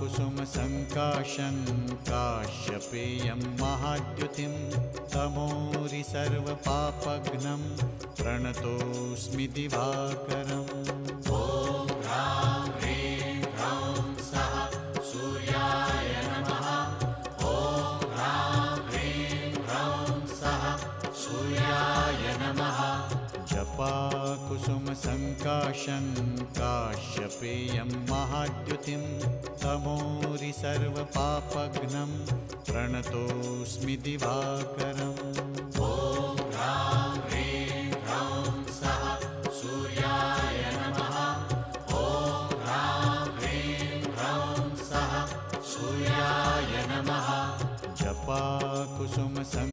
जपाकुसुमसङ्काशं काश्यपेयं महाद्युतिं तमोरि सर्वपापघ्नं प्रणतोऽस्मि दिवाकरम्। ॐ ह्रां ह्रीं ह्रौं सः सूर्याय नमः। ॐ ह्रां ह्रीं ह्रौं सः सूर्याय नमः। जपाकुसुमसङ्काशं काश्यपेयं महाद्युतिं तमोरि सर्वपापघ्नं प्रणतोऽस्मि दिवाकरम्।